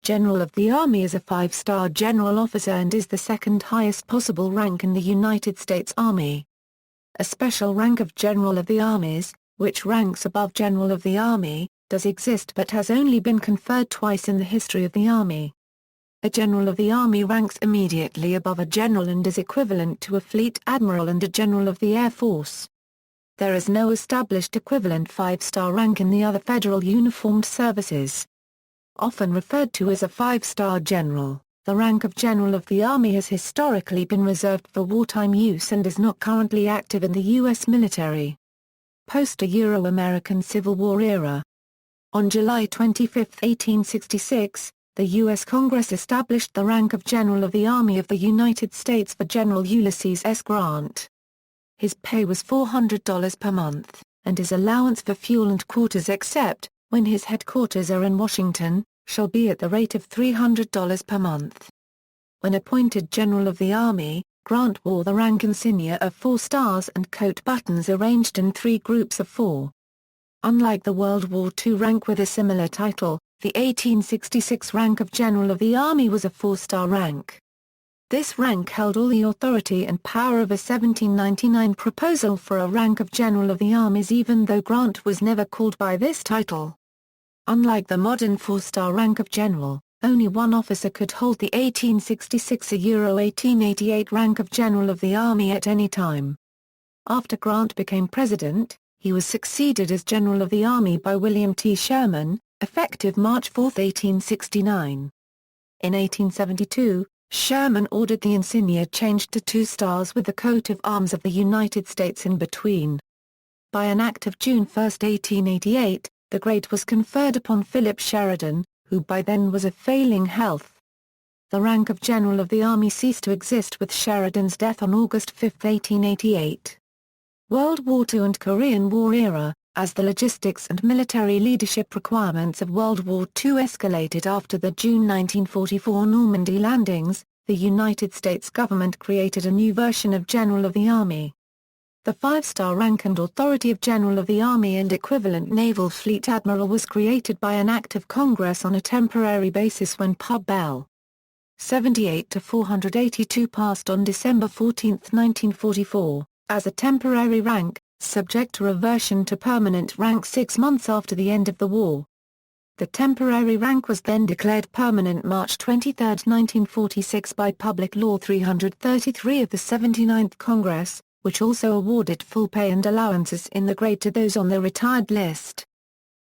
General of the Army is a 5-star general officer and is the second highest possible rank in the United States Army. A special rank of General of the Armies, which ranks above General of the Army, does exist but has only been conferred twice in the history of the Army. A General of the Army ranks immediately above a General and is equivalent to a Fleet Admiral and a General of the Air Force. There is no established equivalent 5-star rank in the other federal uniformed services. Often referred to as a 5-star general, the rank of General of the Army has historically been reserved for wartime use and is not currently active in the U.S. military. Post-Euro-American Civil War era. On July 25, 1866, the U.S. Congress established the rank of General of the Army of the United States for General Ulysses S. Grant. His pay was $400 per month, and his allowance for fuel and quarters except, when his headquarters are in Washington, shall be at the rate of $300 per month. When appointed General of the Army, Grant wore the rank insignia of 4 stars and coat buttons arranged in 3 groups of 4. Unlike the World War II rank with a similar title, the 1866 rank of General of the Army was a 4-star rank. This rank held all the authority and power of a 1799 proposal for a rank of General of the Armies even though Grant was never called by this title. Unlike the modern 4-star rank of General, only one officer could hold the 1866–1888 rank of General of the Army at any time. After Grant became president, he was succeeded as General of the Army by William T. Sherman, effective March 4, 1869. In 1872, Sherman ordered the insignia changed to 2 stars with the coat of arms of the United States in between. By an act of June 1, 1888, the grade was conferred upon Philip Sheridan, who by then was of failing health. The rank of General of the Army ceased to exist with Sheridan's death on August 5, 1888. World War II and Korean War era. As the logistics and military leadership requirements of World War II escalated after the June 1944 Normandy landings, the United States government created a new version of General of the Army. The 5-star rank and authority of General of the Army and equivalent Naval Fleet Admiral was created by an act of Congress on a temporary basis when Pub. Bell. 78-482 passed on December 14, 1944, as a temporary rank, subject to reversion to permanent rank 6 months after the end of the war. The temporary rank was then declared permanent March 23, 1946 by Public Law 333 of the 79th Congress, which also awarded full pay and allowances in the grade to those on the retired list.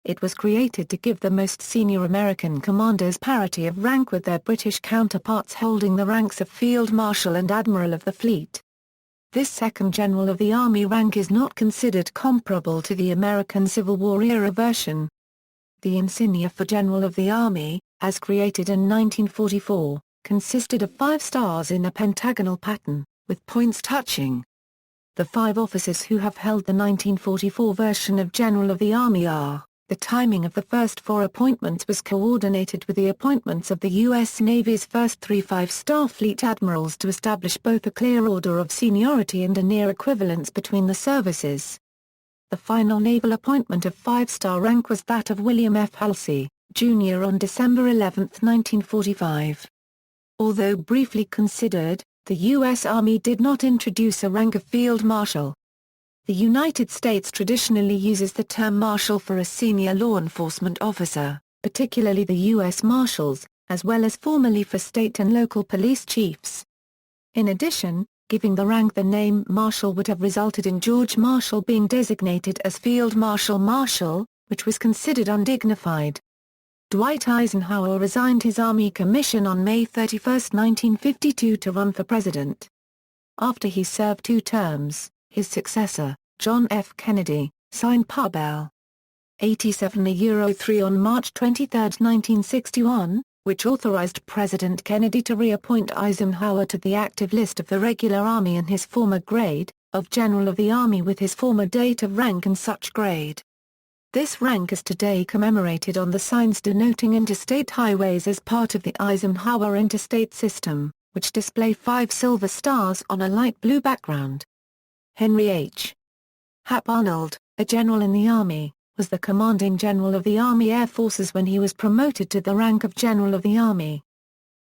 It was created to give the most senior American commanders parity of rank with their British counterparts holding the ranks of Field Marshal and Admiral of the Fleet. This second General of the Army rank is not considered comparable to the American Civil War era version. The insignia for General of the Army, as created in 1944, consisted of 5 stars in a pentagonal pattern, with points touching. The 5 officers who have held the 1944 version of General of the Army are: the timing of the first 4 appointments was coordinated with the appointments of the U.S. Navy's first 3 5-star fleet admirals to establish both a clear order of seniority and a near equivalence between the services. The final naval appointment of 5-star rank was that of William F. Halsey, Jr. on December 11, 1945. Although briefly considered, the U.S. Army did not introduce a rank of Field Marshal. The United States traditionally uses the term Marshal for a senior law enforcement officer, particularly the U.S. Marshals, as well as formally for state and local police chiefs. In addition, giving the rank the name Marshal would have resulted in George Marshall being designated as Field Marshal Marshal, which was considered undignified. Dwight Eisenhower resigned his Army commission on May 31, 1952 to run for president. After he served 2 terms, his successor, John F. Kennedy, signed Pub. L. 87-3 on March 23, 1961, which authorized President Kennedy to reappoint Eisenhower to the active list of the regular Army in his former grade, of General of the Army with his former date of rank and such grade. This rank is today commemorated on the signs denoting interstate highways as part of the Eisenhower Interstate System, which display 5 silver stars on a light blue background. Henry H. Hap Arnold, a general in the Army, was the commanding general of the Army Air Forces when he was promoted to the rank of General of the Army.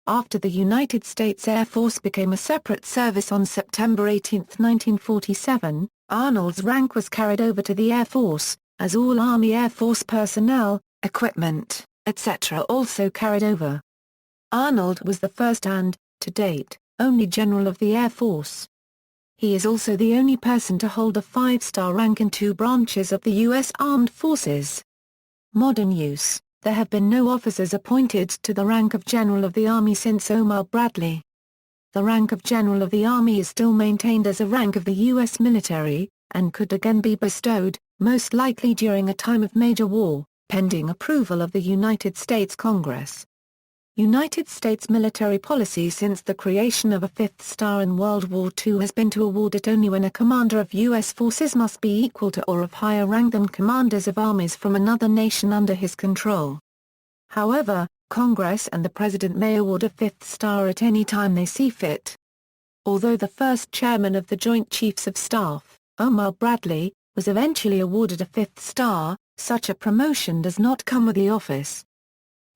After the United States Air Force became a separate service on September 18, 1947, Arnold's rank was carried over to the Air Force, as all Army Air Force personnel, equipment, etc. also carried over. Arnold was the first and, to date, only General of the Air Force. He is also the only person to hold a 5-star rank in 2 branches of the U.S. Armed Forces. Modern use: there have been no officers appointed to the rank of General of the Army since Omar Bradley. The rank of General of the Army is still maintained as a rank of the U.S. military, and could again be bestowed, most likely during a time of major war, pending approval of the United States Congress. United States military policy since the creation of a 5th star in World War II has been to award it only when a commander of U.S. forces must be equal to or of higher rank than commanders of armies from another nation under his control. However, Congress and the President may award a 5th star at any time they see fit. Although the first chairman of the Joint Chiefs of Staff, Omar Bradley, was eventually awarded a 5th star, such a promotion does not come with the office.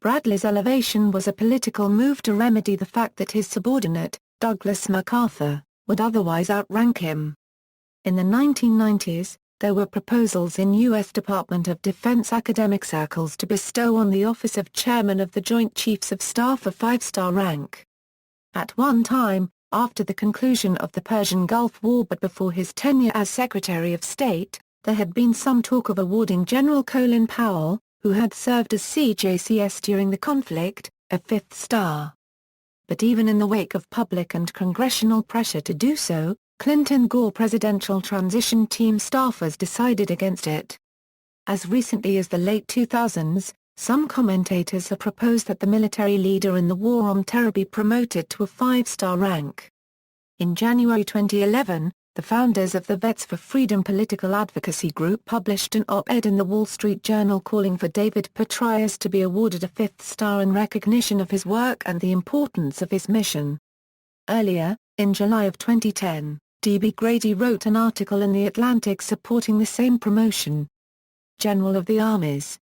Bradley's elevation was a political move to remedy the fact that his subordinate, Douglas MacArthur, would otherwise outrank him. In the 1990s, there were proposals in U.S. Department of Defense academic circles to bestow on the office of Chairman of the Joint Chiefs of Staff a 5-star rank. At one time, after the conclusion of the Persian Gulf War but before his tenure as Secretary of State, there had been some talk of awarding General Colin Powell, who had served as CJCS during the conflict, a 5th star. But even in the wake of public and congressional pressure to do so, Clinton-Gore presidential transition team staffers decided against it. As recently as the late 2000s, some commentators have proposed that the military leader in the War on Terror be promoted to a 5-star rank. In January 2011, the founders of the Vets for Freedom political advocacy group published an op-ed in the Wall Street Journal calling for David Petraeus to be awarded a 5th star in recognition of his work and the importance of his mission. Earlier, in July of 2010, D.B. Grady wrote an article in The Atlantic supporting the same promotion. General of the Armies.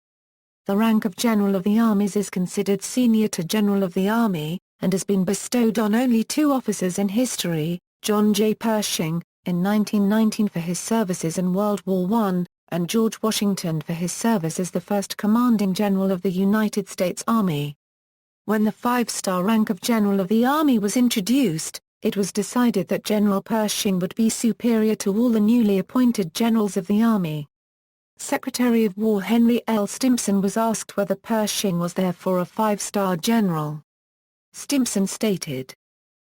The rank of General of the Armies is considered senior to General of the Army, and has been bestowed on only 2 officers in history, John J. Pershing, in 1919 for his services in World War I, and George Washington for his service as the first commanding general of the United States Army. When the 5-star rank of General of the Army was introduced, it was decided that General Pershing would be superior to all the newly appointed generals of the Army. Secretary of War Henry L. Stimson was asked whether Pershing was therefore a 5-star general. Stimson stated,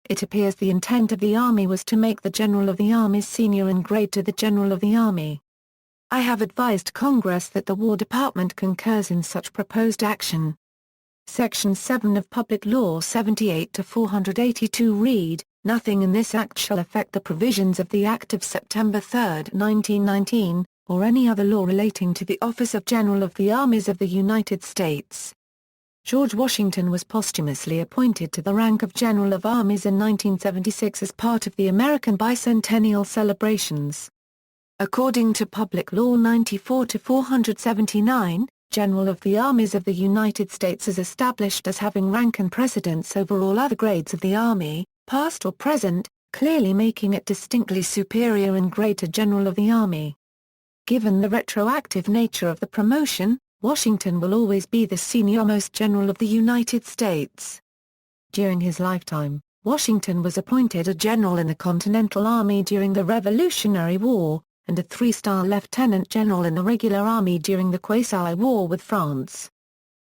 "It appears the intent of the Army was to make the General of the Army senior in grade to the General of the Army. I have advised Congress that the War Department concurs in such proposed action." Section 7 of Public Law 78-482 read, "Nothing in this Act shall affect the provisions of the Act of September 3, 1919, or any other law relating to the office of General of the Armies of the United States." George Washington was posthumously appointed to the rank of General of Armies in 1976 as part of the American bicentennial celebrations. According to Public Law 94-479, General of the Armies of the United States is established as having rank and precedence over all other grades of the Army, past or present, clearly making it distinctly superior in grade to General of the Army. Given the retroactive nature of the promotion, Washington will always be the senior-most general of the United States. During his lifetime, Washington was appointed a general in the Continental Army during the Revolutionary War, and a 3-star lieutenant general in the regular army during the Quasi-War with France.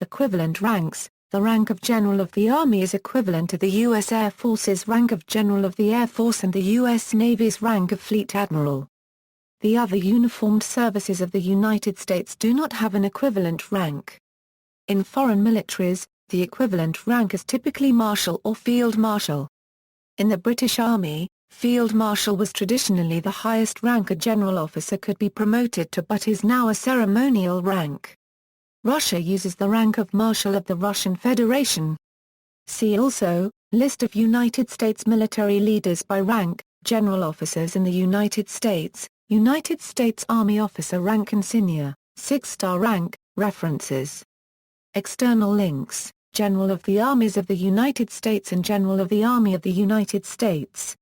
Equivalent ranks: the rank of General of the Army is equivalent to the U.S. Air Force's rank of General of the Air Force and the U.S. Navy's rank of Fleet Admiral. The other uniformed services of the United States do not have an equivalent rank. In foreign militaries, the equivalent rank is typically Marshal or Field Marshal. In the British Army, Field Marshal was traditionally the highest rank a general officer could be promoted to but is now a ceremonial rank. Russia uses the rank of Marshal of the Russian Federation. See also, List of United States military leaders by rank, general officers in the United States, United States Army officer rank insignia, 6-star rank. References. External links: General of the Armies of the United States and General of the Army of the United States.